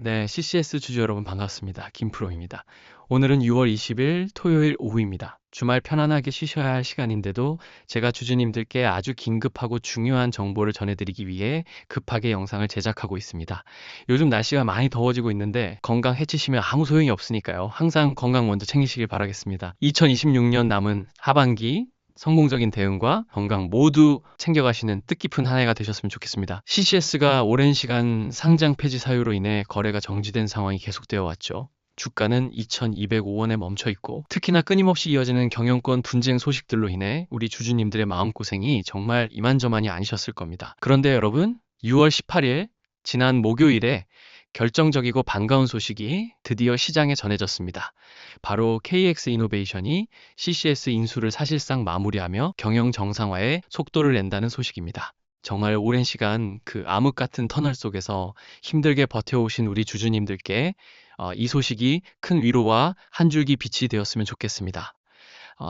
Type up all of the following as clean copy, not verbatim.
네, CCS 주주 여러분 반갑습니다. 김프로입니다. 오늘은 6월 20일 토요일 오후입니다. 주말 편안하게 쉬셔야 할 시간인데도 제가 주주님들께 아주 긴급하고 중요한 정보를 전해드리기 위해 급하게 영상을 제작하고 있습니다. 요즘 날씨가 많이 더워지고 있는데 건강 해치시면 아무 소용이 없으니까요. 항상 건강 먼저 챙기시길 바라겠습니다. 2026년 남은 하반기 성공적인 대응과 건강 모두 챙겨가시는 뜻깊은 한 해가 되셨으면 좋겠습니다. CCS가 오랜 시간 상장 폐지 사유로 인해 거래가 정지된 상황이 계속되어 왔죠. 주가는 2,205원에 멈춰 있고 특히나 끊임없이 이어지는 경영권 분쟁 소식들로 인해 우리 주주님들의 마음고생이 정말 이만저만이 아니셨을 겁니다. 그런데 여러분, 6월 18일 지난 목요일에 결정적이고 반가운 소식이 드디어 시장에 전해졌습니다. 바로 KX 이노베이션이 CCS 인수를 사실상 마무리하며 경영 정상화에 속도를 낸다는 소식입니다. 정말 오랜 시간 그 암흑 같은 터널 속에서 힘들게 버텨오신 우리 주주님들께 이 소식이 큰 위로와 한 줄기 빛이 되었으면 좋겠습니다.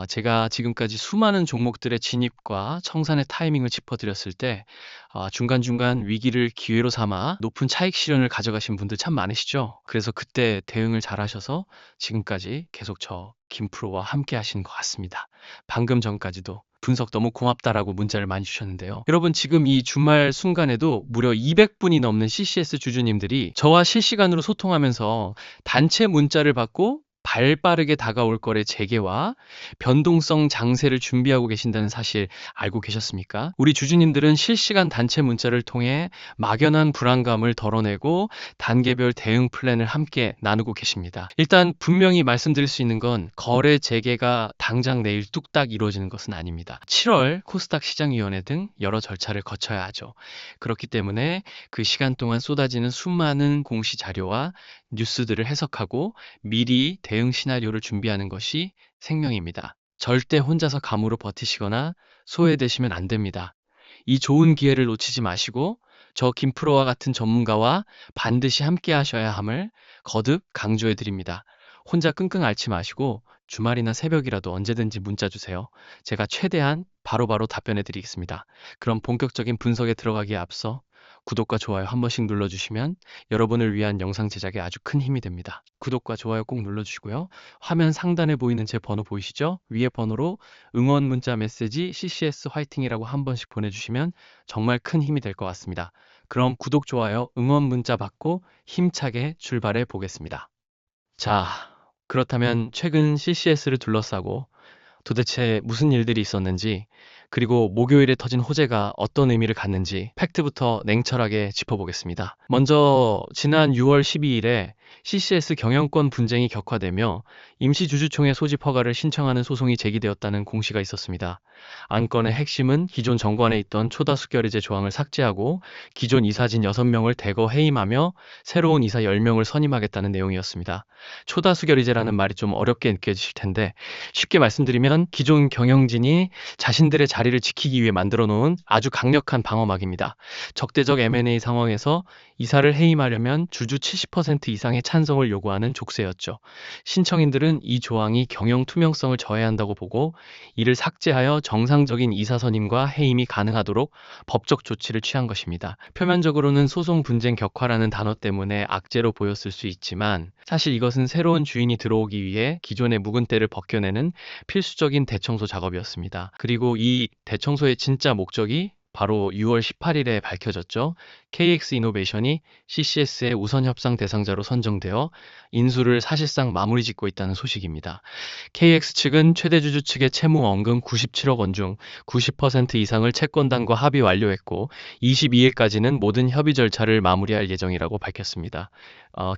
제가 지금까지 수많은 종목들의 진입과 청산의 타이밍을 짚어드렸을 때 중간중간 위기를 기회로 삼아 높은 차익 실현을 가져가신 분들 참 많으시죠? 그래서 그때 대응을 잘 하셔서 지금까지 계속 저 김프로와 함께 하신 것 같습니다. 방금 전까지도 분석 너무 고맙다라고 문자를 많이 주셨는데요. 여러분 지금 이 주말 순간에도 무려 200분이 넘는 CCS 주주님들이 저와 실시간으로 소통하면서 단체 문자를 받고 발빠르게 다가올 거래 재개와 변동성 장세를 준비하고 계신다는 사실 알고 계셨습니까? 우리 주주님들은 실시간 단체 문자를 통해 막연한 불안감을 덜어내고 단계별 대응 플랜을 함께 나누고 계십니다. 일단 분명히 말씀드릴 수 있는 건 거래 재개가 당장 내일 뚝딱 이루어지는 것은 아닙니다. 7월 코스닥 시장위원회 등 여러 절차를 거쳐야 하죠. 그렇기 때문에 그 시간 동안 쏟아지는 수많은 공시 자료와 뉴스들을 해석하고 미리 대응 시나리오를 준비하는 것이 생명입니다. 절대 혼자서 감으로 버티시거나 소외되시면 안 됩니다. 이 좋은 기회를 놓치지 마시고 저 김프로와 같은 전문가와 반드시 함께 하셔야 함을 거듭 강조해 드립니다. 혼자 끙끙 앓지 마시고 주말이나 새벽이라도 언제든지 문자 주세요. 제가 최대한 바로바로 답변해 드리겠습니다. 그럼 본격적인 분석에 들어가기에 앞서 구독과 좋아요 한 번씩 눌러주시면 여러분을 위한 영상 제작에 아주 큰 힘이 됩니다. 구독과 좋아요 꼭 눌러주시고요. 화면 상단에 보이는 제 번호 보이시죠? 위에 번호로 응원 문자 메시지 CCS 화이팅이라고 한 번씩 보내주시면 정말 큰 힘이 될 것 같습니다. 그럼 구독, 좋아요, 응원 문자 받고 힘차게 출발해 보겠습니다. 자, 그렇다면 최근 CCS를 둘러싸고 도대체 무슨 일들이 있었는지, 그리고 목요일에 터진 호재가 어떤 의미를 갖는지 팩트부터 냉철하게 짚어보겠습니다. 먼저 지난 6월 12일에 CCS 경영권 분쟁이 격화되며 임시주주총회 소집 허가를 신청하는 소송이 제기되었다는 공시가 있었습니다. 안건의 핵심은 기존 정관에 있던 초다수 결의제 조항을 삭제하고 기존 이사진 6명을 대거 해임하며 새로운 이사 10명을 선임하겠다는 내용이었습니다. 초다수 결의제라는 말이 좀 어렵게 느껴지실 텐데 쉽게 말씀드리면 기존 경영진이 자신들의 자리를 지키기 위해 만들어 놓은 아주 강력한 방어막입니다. 적대적 M&A 상황에서 이사를 해임하려면 주주 70% 이상의 찬성을 요구하는 족쇄였죠. 신청인들은 이 조항이 경영 투명성을 저해한다고 보고 이를 삭제하여 정상적인 이사 선임과 해임이 가능하도록 법적 조치를 취한 것입니다. 표면적으로는 소송 분쟁 격화라는 단어 때문에 악재로 보였을 수 있지만 사실 이것은 새로운 주인이 들어오기 위해 기존의 묵은 때를 벗겨내는 필수적인 대청소 작업이었습니다. 그리고 이 대청소의 진짜 목적이 바로 6월 18일에 밝혀졌죠. KX 이노베이션이 CCS의 우선 협상 대상자로 선정되어 인수를 사실상 마무리 짓고 있다는 소식입니다. KX 측은 최대 주주 측의 채무 원금 97억 원 중 90% 이상을 채권단과 합의 완료했고 22일까지는 모든 협의 절차를 마무리할 예정이라고 밝혔습니다.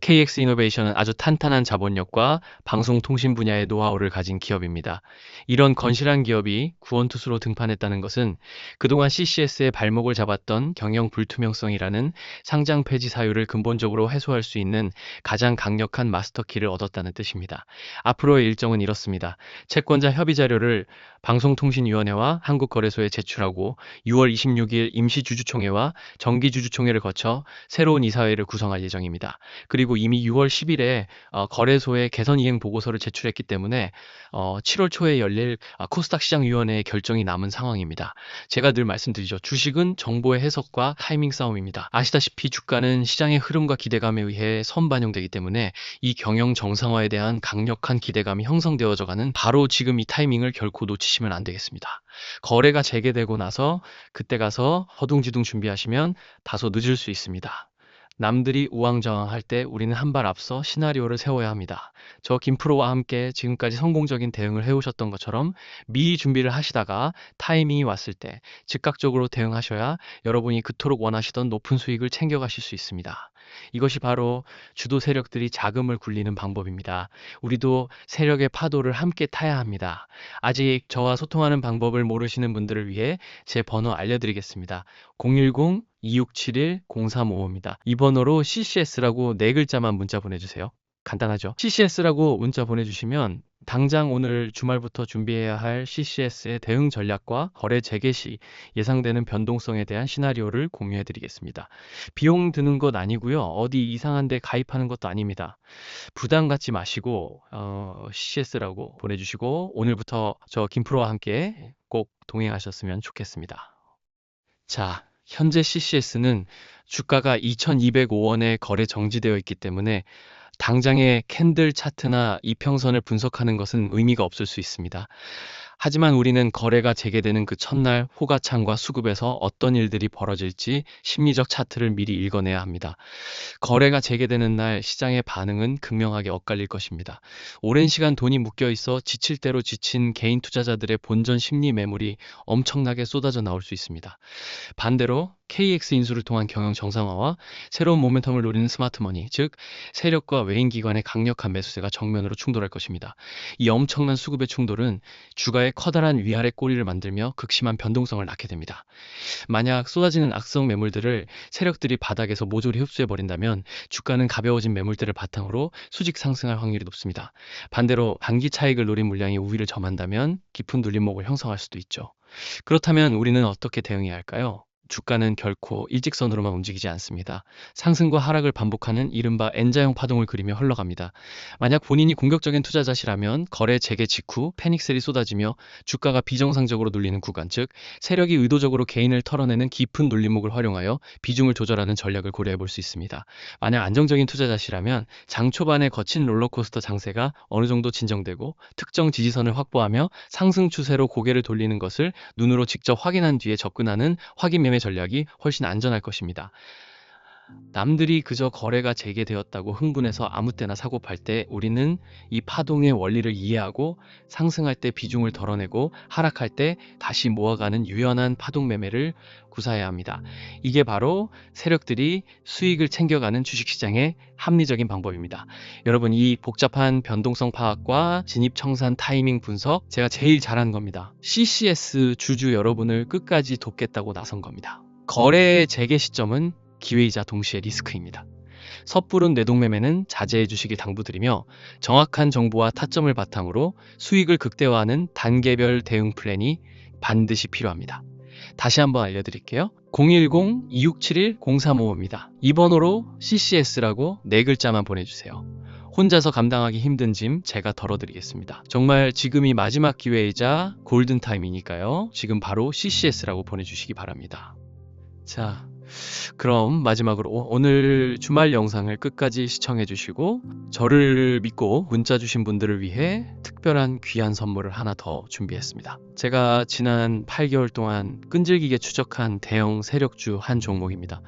KX 이노베이션은 아주 탄탄한 자본력과 방송통신 분야의 노하우를 가진 기업입니다. 이런 건실한 기업이 구원투수로 등판했다는 것은 그동안 CCS의 발목을 잡았던 경영 불투명성이라는 상장 폐지 사유를 근본적으로 해소할 수 있는 가장 강력한 마스터키를 얻었다는 뜻입니다. 앞으로의 일정은 이렇습니다. 채권자 협의 자료를 방송통신위원회와 한국거래소에 제출하고 6월 26일 임시주주총회와 정기주주총회를 거쳐 새로운 이사회를 구성할 예정입니다. 그리고 이미 6월 10일에 거래소에 개선이행 보고서를 제출했기 때문에 7월 초에 열릴 코스닥 시장위원회의 결정이 남은 상황입니다. 제가 늘 말씀드리죠. 아시죠? 주식은 정보의 해석과 타이밍 싸움입니다. 아시다시피 주가는 시장의 흐름과 기대감에 의해 선반영되기 때문에 이 경영 정상화에 대한 강력한 기대감이 형성되어져 가는 바로 지금 이 타이밍을 결코 놓치시면 안 되겠습니다. 거래가 재개되고 나서 그때 가서 허둥지둥 준비하시면 다소 늦을 수 있습니다. 남들이 우왕좌왕할 때 우리는 한 발 앞서 시나리오를 세워야 합니다. 저 김프로와 함께 지금까지 성공적인 대응을 해오셨던 것처럼 미리 준비를 하시다가 타이밍이 왔을 때 즉각적으로 대응하셔야 여러분이 그토록 원하시던 높은 수익을 챙겨가실 수 있습니다. 이것이 바로 주도 세력들이 자금을 굴리는 방법입니다. 우리도 세력의 파도를 함께 타야 합니다. 아직 저와 소통하는 방법을 모르시는 분들을 위해 제 번호 알려드리겠습니다. 010-2671-0355입니다. 이 번호로 CCS라고 네 글자만 문자 보내주세요. 간단하죠? CCS라고 문자 보내주시면 당장 오늘 주말부터 준비해야 할 CCS의 대응 전략과 거래 재개 시 예상되는 변동성에 대한 시나리오를 공유해 드리겠습니다. 비용 드는 것 아니고요. 어디 이상한 데 가입하는 것도 아닙니다. 부담 갖지 마시고 CCS라고 보내주시고 오늘부터 저 김프로와 함께 꼭 동행하셨으면 좋겠습니다. 자, 현재 CCS는 주가가 2205원에 거래 정지되어 있기 때문에 당장의 캔들 차트나 이평선을 분석하는 것은 의미가 없을 수 있습니다. 하지만 우리는 거래가 재개되는 그 첫날 호가창과 수급에서 어떤 일들이 벌어질지 심리적 차트를 미리 읽어내야 합니다. 거래가 재개되는 날 시장의 반응은 극명하게 엇갈릴 것입니다. 오랜 시간 돈이 묶여 있어 지칠 대로 지친 개인 투자자들의 본전 심리 매물이 엄청나게 쏟아져 나올 수 있습니다. 반대로 KX 인수를 통한 경영 정상화와 새로운 모멘텀을 노리는 스마트머니, 즉 세력과 외인 기관의 강력한 매수세가 정면으로 충돌할 것입니다. 이 엄청난 수급의 충돌은 주가의 커다란 위아래 꼬리를 만들며 극심한 변동성을 낳게 됩니다. 만약 쏟아지는 악성 매물들을 세력들이 바닥에서 모조리 흡수해버린다면 주가는 가벼워진 매물들을 바탕으로 수직 상승할 확률이 높습니다. 반대로 단기 차익을 노린 물량이 우위를 점한다면 깊은 눌림목을 형성할 수도 있죠. 그렇다면 우리는 어떻게 대응해야 할까요? 주가는 결코 일직선으로만 움직이지 않습니다. 상승과 하락을 반복하는 이른바 N자형 파동을 그리며 흘러갑니다. 만약 본인이 공격적인 투자자시라면 거래 재개 직후 패닉셀이 쏟아지며 주가가 비정상적으로 눌리는 구간, 즉 세력이 의도적으로 개인을 털어내는 깊은 눌림목을 활용하여 비중을 조절하는 전략을 고려해 볼 수 있습니다. 만약 안정적인 투자자시라면 장 초반에 거친 롤러코스터 장세가 어느 정도 진정되고 특정 지지선을 확보하며 상승 추세로 고개를 돌리는 것을 눈으로 직접 확인한 뒤에 접근하는 확인 매매 전략이 훨씬 안전할 것입니다. 남들이 그저 거래가 재개되었다고 흥분해서 아무 때나 사고 팔 때 우리는 이 파동의 원리를 이해하고 상승할 때 비중을 덜어내고 하락할 때 다시 모아가는 유연한 파동 매매를 구사해야 합니다. 이게 바로 세력들이 수익을 챙겨가는 주식시장의 합리적인 방법입니다. 여러분, 이 복잡한 변동성 파악과 진입 청산 타이밍 분석 제가 제일 잘하는 겁니다. CCS 주주 여러분을 끝까지 돕겠다고 나선 겁니다. 거래의 재개 시점은 기회이자 동시에 리스크입니다. 섣부른 뇌동매매는 자제해 주시길 당부드리며 정확한 정보와 타점을 바탕으로 수익을 극대화하는 단계별 대응 플랜이 반드시 필요합니다. 다시 한번 알려드릴게요. 010-2671-0355입니다. 이 번호로 CCS라고 네 글자만 보내주세요. 혼자서 감당하기 힘든 짐 제가 덜어드리겠습니다. 정말 지금이 마지막 기회이자 골든타임이니까요. 지금 바로 CCS라고 보내주시기 바랍니다. 자, 그럼 마지막으로 오늘 주말 영상을 끝까지 시청해 주시고 저를 믿고 문자 주신 분들을 위해 특별한 귀한 선물을 하나 더 준비했습니다. 제가 지난 8개월 동안 끈질기게 추적한 대형 세력주 한 종목입니다.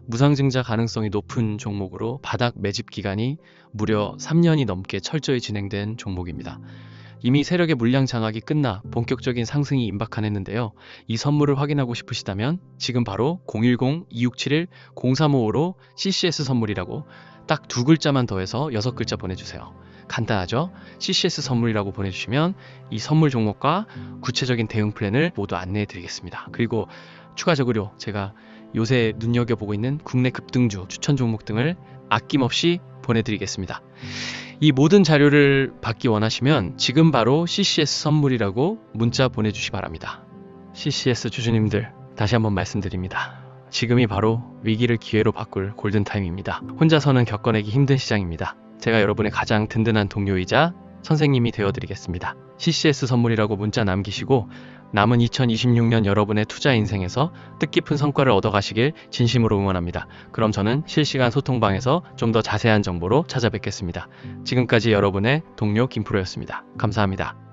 무상증자 가능성이 높은 종목으로 바닥 매집 기간이 무려 3년이 넘게 철저히 진행된 종목입니다. 이미 세력의 물량 장악이 끝나 본격적인 상승이 임박하였는데요. 이 선물을 확인하고 싶으시다면 지금 바로 010-2671-0355로 CCS 선물이라고 딱 두 글자만 더해서 6글자 보내주세요. 간단하죠? CCS 선물이라고 보내주시면 이 선물 종목과 구체적인 대응 플랜을 모두 안내해 드리겠습니다. 그리고 추가적으로 제가 요새 눈여겨보고 있는 국내 급등주, 추천 종목 등을 아낌없이 보내드리겠습니다. 이 모든 자료를 받기 원하시면 지금 바로 CCS 선물이라고 문자 보내주시 바랍니다. CCS 주주님들, 다시 한번 말씀드립니다. 지금이 바로 위기를 기회로 바꿀 골든타임입니다. 혼자서는 겪어내기 힘든 시장입니다. 제가 여러분의 가장 든든한 동료이자 선생님이 되어드리겠습니다. CCS 선물이라고 문자 남기시고 남은 2026년 여러분의 투자 인생에서 뜻깊은 성과를 얻어가시길 진심으로 응원합니다. 그럼 저는 실시간 소통방에서 좀 더 자세한 정보로 찾아뵙겠습니다. 지금까지 여러분의 동료 김프로였습니다. 감사합니다.